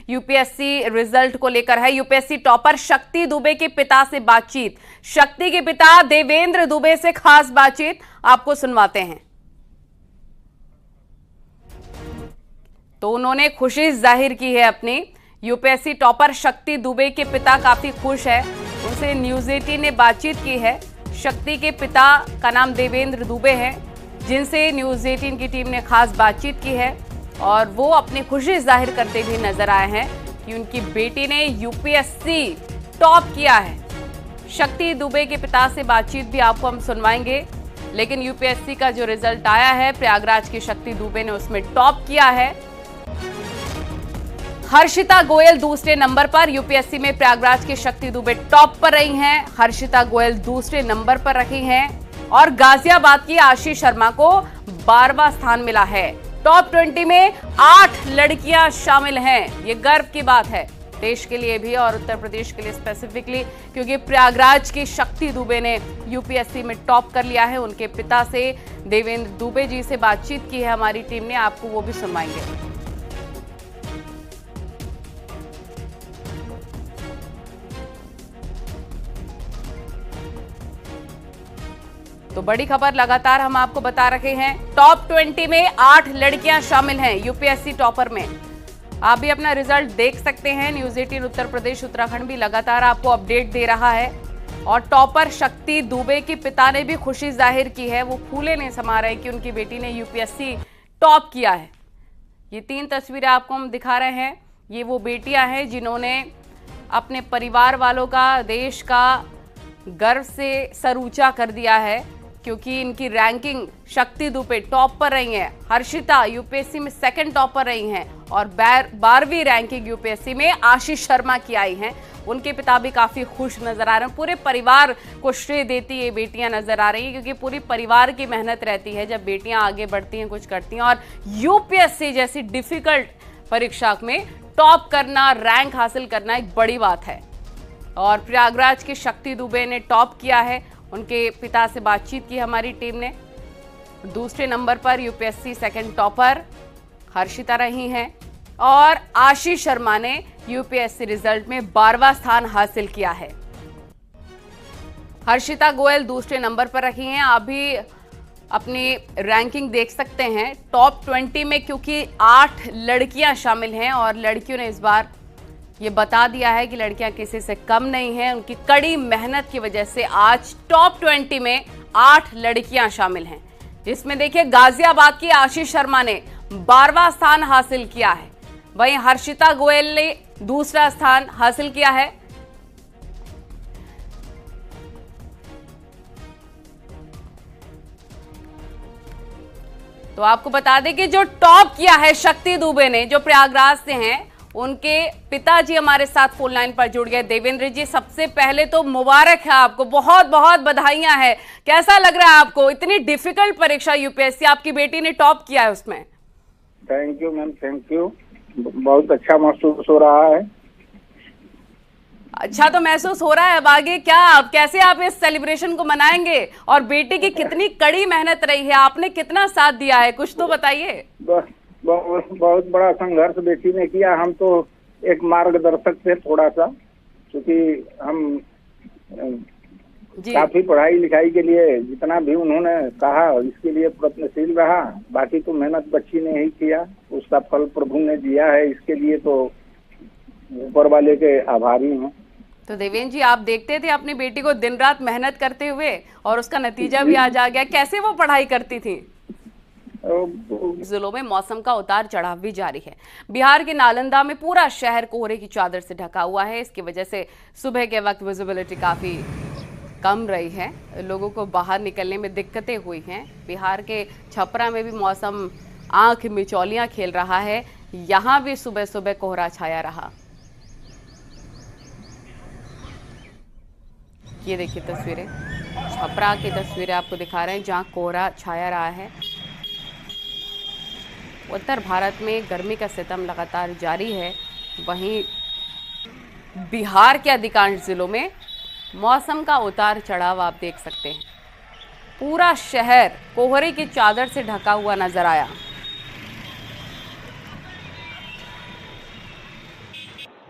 UPSC result को लेकर है। यूपीएससी टॉपर शक्ति दुबे के पिता से बातचीत, शक्ति के पिता देवेंद्र दुबे से खास बातचीत आपको सुनवाते हैं। तो उन्होंने खुशी जाहिर की है अपनी। यूपीएससी टॉपर शक्ति दुबे के पिता काफी खुश है, उनसे न्यूज 18 ने बातचीत की है। शक्ति के पिता का नाम देवेंद्र दुबे है, जिनसे न्यूज 18 की टीम ने खास बातचीत की है और वो अपनी खुशी जाहिर करते हुए नजर आए हैं कि उनकी बेटी ने यूपीएससी टॉप किया है। शक्ति दुबे के पिता से बातचीत भी आपको हम सुनवाएंगे, लेकिन यूपीएससी का जो रिजल्ट आया है, प्रयागराज की शक्ति दुबे ने उसमें टॉप किया है। हर्षिता गोयल दूसरे नंबर पर, यूपीएससी में प्रयागराज की शक्ति दुबे टॉप पर रही हैं। हर्षिता गोयल दूसरे नंबर पर रही हैं और गाजियाबाद की आशीष शर्मा को 12वां स्थान मिला है। टॉप 20 में 8 लड़कियां शामिल हैं। ये गर्व की बात है देश के लिए भी और उत्तर प्रदेश के लिए स्पेसिफिकली, क्योंकि प्रयागराज की शक्ति दुबे ने यूपीएससी में टॉप कर लिया है। उनके पिता से देवेंद्र दुबे जी से बातचीत की है हमारी टीम ने, आपको वो भी सुनवाएंगे। तो बड़ी खबर लगातार हम आपको बता रहे हैं। टॉप 20 में 8 लड़कियां शामिल हैं यूपीएससी टॉपर में। आप भी अपना रिजल्ट देख सकते हैं। न्यूज 18 उत्तर प्रदेश उत्तराखंड भी लगातार आपको अपडेट दे रहा है। और टॉपर शक्ति दुबे के पिता ने भी खुशी जाहिर की है। वो फूले नहीं समा रहे कि उनकी बेटी ने यूपीएससी टॉप किया है। ये 3 तस्वीरें आपको हम दिखा रहे हैं। ये वो बेटियां हैं जिन्होंने अपने परिवार वालों का, देश का गर्व से सर ऊंचा कर दिया है, क्योंकि इनकी रैंकिंग शक्ति दुबे टॉप पर रही हैं। हर्षिता यूपीएससी में सेकंड टॉप पर रही हैं और 12वीं रैंकिंग यूपीएससी में आशीष शर्मा की आई हैं। उनके पिता भी काफी खुश नजर आ रहे हैं। पूरे परिवार को श्रेय देती ये बेटियां नजर आ रही हैं, क्योंकि पूरी परिवार की मेहनत रहती है जब बेटियां आगे बढ़ती हैं, कुछ करती हैं। और यूपीएससी जैसी डिफिकल्ट परीक्षा में टॉप करना, रैंक हासिल करना एक बड़ी बात है। और प्रयागराज की शक्ति दुबे ने टॉप किया है। उनके पिता से बातचीत की हमारी टीम ने। दूसरे नंबर पर यूपीएससी सेकंड टॉपर हर्षिता रही हैं और आशीष शर्मा ने यूपीएससी रिजल्ट में 12वां स्थान हासिल किया है। हर्षिता गोयल दूसरे नंबर पर रही हैं। आप भी अपनी रैंकिंग देख सकते हैं। टॉप 20 में क्योंकि 8 लड़कियां शामिल हैं और लड़कियों ने इस बार ये बता दिया है कि लड़कियां किसी से कम नहीं हैं। उनकी कड़ी मेहनत की वजह से आज टॉप 20 में 8 लड़कियां शामिल हैं, जिसमें देखिए गाजियाबाद की आशीष शर्मा ने 12वां स्थान हासिल किया है। वहीं हर्षिता गोयल ने दूसरा स्थान हासिल किया है। तो आपको बता दें कि जो टॉप किया है शक्ति दुबे ने, जो प्रयागराज से हैं, उनके पिताजी हमारे साथ फोन लाइन पर जुड़ गए। देवेंद्र जी, सबसे पहले तो मुबारक है आपको, बहुत बहुत बधाइयां हैं। कैसा लग रहा है आपको? इतनी डिफिकल्ट परीक्षा यूपीएससी, आपकी बेटी ने टॉप किया है उसमें। Thank you ma'am, thank you. बहुत अच्छा महसूस हो रहा है। अच्छा तो महसूस हो रहा है। अब आगे क्या, कैसे आप इस सेलिब्रेशन को मनाएंगे? और बेटी की कितनी कड़ी मेहनत रही है, आपने कितना साथ दिया है, कुछ तो बताइए। बहुत बड़ा संघर्ष बेटी ने किया। हम तो एक मार्गदर्शक थे थोड़ा सा, क्योंकि हम काफी पढ़ाई लिखाई के लिए जितना भी उन्होंने कहा इसके लिए प्रयत्नशील रहा। बाकी तो मेहनत बच्ची ने ही किया, उसका फल प्रभु ने दिया है। इसके लिए तो ऊपर वाले के आभारी हैं। तो देवेंद्र जी, आप देखते थे अपनी बेटी को दिन रात मेहनत करते हुए और उसका नतीजा भी आज आ गया। कैसे वो पढ़ाई करती थी? जिलों में मौसम का उतार चढ़ाव भी जारी है। बिहार के नालंदा में पूरा शहर कोहरे की चादर से ढका हुआ है। इसकी वजह से सुबह के वक्त विजिबिलिटी काफी कम रही है, लोगों को बाहर निकलने में दिक्कतें हुई हैं। बिहार के छपरा में भी मौसम आंख मिचौलियां खेल रहा है। यहां भी सुबह सुबह कोहरा छाया रहा। ये देखिए तस्वीरें, छपरा की तस्वीरें आपको दिखा रहे हैं जहां कोहरा छाया रहा है। उत्तर भारत में गर्मी का सितम लगातार जारी है। वहीं बिहार के अधिकांश जिलों में मौसम का उतार चढ़ाव आप देख सकते हैं। पूरा शहर कोहरे की चादर से ढका हुआ नजर आया।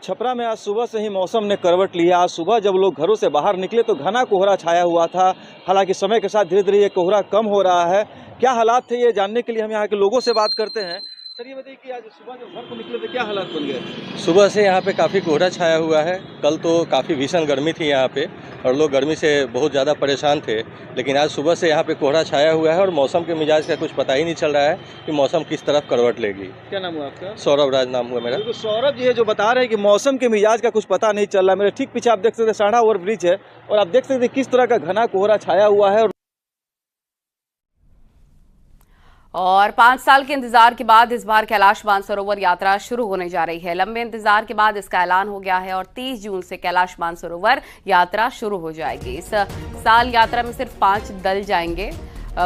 छपरा में आज सुबह से ही मौसम ने करवट लिया। आज सुबह जब लोग घरों से बाहर निकले तो घना कोहरा छाया हुआ था। हालांकि समय के साथ धीरे धीरे ये कोहरा कम हो रहा है। क्या हालात थे ये जानने के लिए हम यहाँ के लोगों से बात करते हैं। सर ये बताइए कि आज सुबह जब घर को निकले थे क्या हालात बन गए? सुबह से यहाँ पे काफ़ी कोहरा छाया हुआ है। कल तो काफ़ी भीषण गर्मी थी यहाँ पे और लोग गर्मी से बहुत ज़्यादा परेशान थे, लेकिन आज सुबह से यहाँ पे कोहरा छाया हुआ है और मौसम के मिजाज का कुछ पता ही नहीं चल रहा है कि मौसम किस तरफ करवट लेगी। क्या नाम हुआ आपका? सौरभ राज नाम हुआ मेरा। तो सौरभ जी जो बता रहे हैं कि मौसम के मिजाज का कुछ पता नहीं चल रहा है। मेरे ठीक पीछे आप देख सकते हैं साढ़ा ओवर ब्रिज है और आप देख सकते हैं किस तरह का घना कोहरा छाया हुआ है। और 5 साल के इंतजार के बाद इस बार कैलाश मानसरोवर यात्रा शुरू होने जा रही है। लंबे इंतजार के बाद इसका ऐलान हो गया है और 30 जून से कैलाश मानसरोवर यात्रा शुरू हो जाएगी। इस साल यात्रा में सिर्फ 5 दल जाएंगे।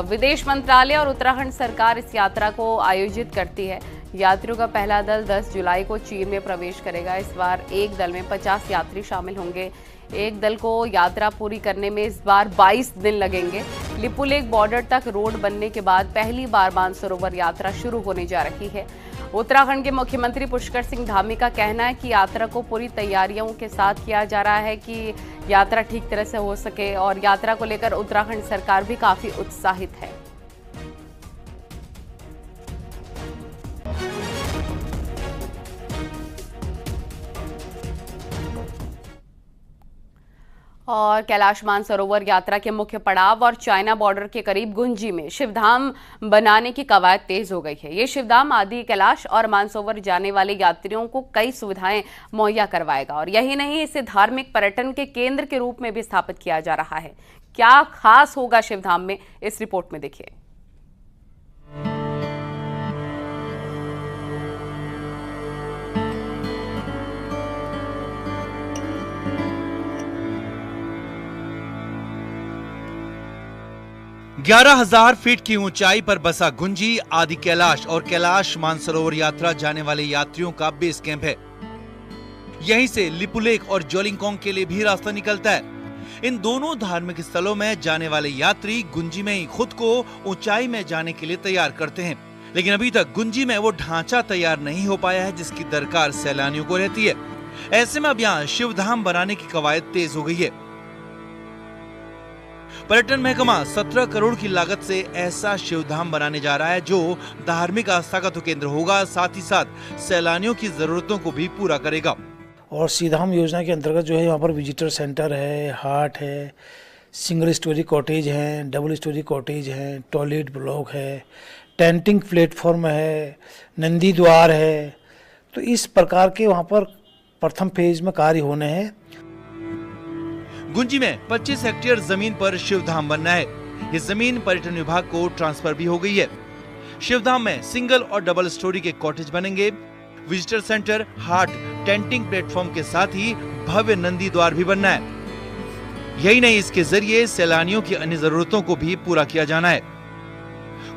विदेश मंत्रालय और उत्तराखंड सरकार इस यात्रा को आयोजित करती है। यात्रियों का पहला दल 10 जुलाई को चीन में प्रवेश करेगा। इस बार एक दल में 50 यात्री शामिल होंगे। एक दल को यात्रा पूरी करने में इस बार 22 दिन लगेंगे। लिपुलेख बॉर्डर तक रोड बनने के बाद पहली बार मानसरोवर यात्रा शुरू होने जा रही है। उत्तराखंड के मुख्यमंत्री पुष्कर सिंह धामी का कहना है कि यात्रा को पूरी तैयारियों के साथ किया जा रहा है कि यात्रा ठीक तरह से हो सके और यात्रा को लेकर उत्तराखंड सरकार भी काफी उत्साहित है। और कैलाश मानसरोवर यात्रा के मुख्य पड़ाव और चाइना बॉर्डर के करीब गुंजी में शिवधाम बनाने की कवायद तेज हो गई है। ये शिवधाम आदि कैलाश और मानसरोवर जाने वाले यात्रियों को कई सुविधाएं मुहैया करवाएगा और यही नहीं, इसे धार्मिक पर्यटन के केंद्र के रूप में भी स्थापित किया जा रहा है। क्या खास होगा शिवधाम में, इस रिपोर्ट में देखिए। ग्यारह 11,000 फीट की ऊंचाई पर बसा गुंजी आदि कैलाश और कैलाश मानसरोवर यात्रा जाने वाले यात्रियों का बेस कैंप है। यहीं से लिपुलेख और जोलिंगकोंग के लिए भी रास्ता निकलता है। इन दोनों धार्मिक स्थलों में जाने वाले यात्री गुंजी में ही खुद को ऊंचाई में जाने के लिए तैयार करते हैं, लेकिन अभी तक गुंजी में वो ढांचा तैयार नहीं हो पाया है जिसकी दरकार सैलानियों को रहती है। ऐसे में अब यहाँ शिवधाम बनाने की कवायद तेज हो गई है। पर्यटन महकमा 17 करोड़ की लागत से ऐसा शिवधाम बनाने जा रहा है जो धार्मिक आस्था का तो केंद्र होगा, साथ ही साथ सैलानियों की जरूरतों को भी पूरा करेगा। और शिवधाम योजना के अंतर्गत जो है यहाँ पर विजिटर सेंटर है, हाट है, सिंगल स्टोरी कॉटेज हैं, डबल स्टोरी कॉटेज हैं, टॉयलेट ब्लॉक है, टेंटिंग प्लेटफॉर्म है, नंदी द्वार है। तो इस प्रकार के वहाँ पर प्रथम फेज में कार्य होने हैं। गुंजी में 25 हेक्टेयर जमीन पर शिवधाम बनना है। ये जमीन पर्यटन विभाग को ट्रांसफर भी हो गई है। शिवधाम में सिंगल और डबल स्टोरी के कॉटेज बनेंगे। विजिटर सेंटर, हाट, टेंटिंग प्लेटफॉर्म के साथ ही भव्य नंदी द्वार भी बनना है। यही नहीं, इसके जरिए सैलानियों की अन्य जरूरतों को भी पूरा किया जाना है।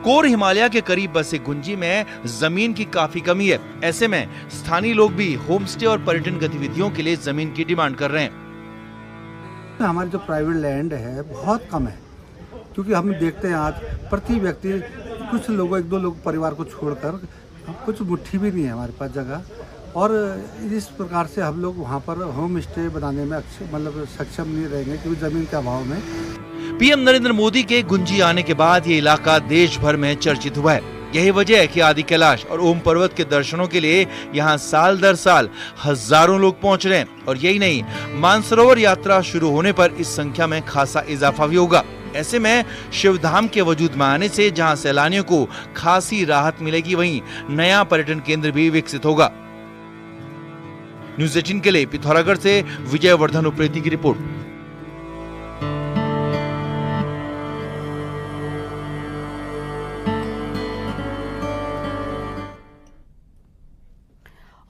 कोर हिमालय के करीब बसे गुंजी में जमीन की काफी कमी है। ऐसे में स्थानीय लोग भी होम स्टे और पर्यटन गतिविधियों के लिए जमीन की डिमांड कर रहे हैं। हमारी जो प्राइवेट लैंड है बहुत कम है, क्योंकि हम देखते हैं आज प्रति व्यक्ति कुछ लोगों, 1-2 लोग परिवार को छोड़कर कुछ मुट्ठी भी नहीं है हमारे पास जगह, और इस प्रकार से हम लोग वहाँ पर होम स्टे बनाने में मतलब सक्षम नहीं रहेंगे क्योंकि जमीन के अभाव में। पीएम नरेंद्र मोदी के गुंजी आने के बाद ये इलाका देश भर में चर्चित हुआ है। यही वजह है कि आदि कैलाश और ओम पर्वत के दर्शनों के लिए यहाँ साल दर साल हजारों लोग पहुँच रहे हैं। और यही नहीं, मानसरोवर यात्रा शुरू होने पर इस संख्या में खासा इजाफा भी होगा। ऐसे में शिवधाम के वजूद में आने से जहाँ सैलानियों को खासी राहत मिलेगी, वहीं नया पर्यटन केंद्र भी विकसित होगा। न्यूज़ 18 के लिए पिथौरागढ़ से विजयवर्धन उप्रेती की रिपोर्ट।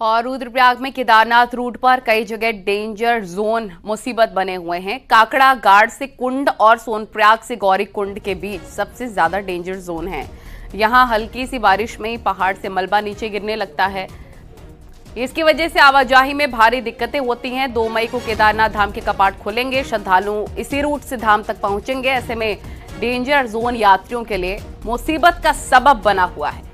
और रुद्रप्रयाग में केदारनाथ रूट पर कई जगह डेंजर जोन मुसीबत बने हुए हैं। काकड़ा गाड़ से कुंड और सोनप्रयाग से गौरी कुंड के बीच सबसे ज्यादा डेंजर जोन है। यहां हल्की सी बारिश में ही पहाड़ से मलबा नीचे गिरने लगता है। इसकी वजह से आवाजाही में भारी दिक्कतें होती हैं। 2 मई को केदारनाथ धाम के कपाट खुलेंगे। श्रद्धालु इसी रूट से धाम तक पहुंचेंगे। ऐसे में डेंजर जोन यात्रियों के लिए मुसीबत का सबब बना हुआ है।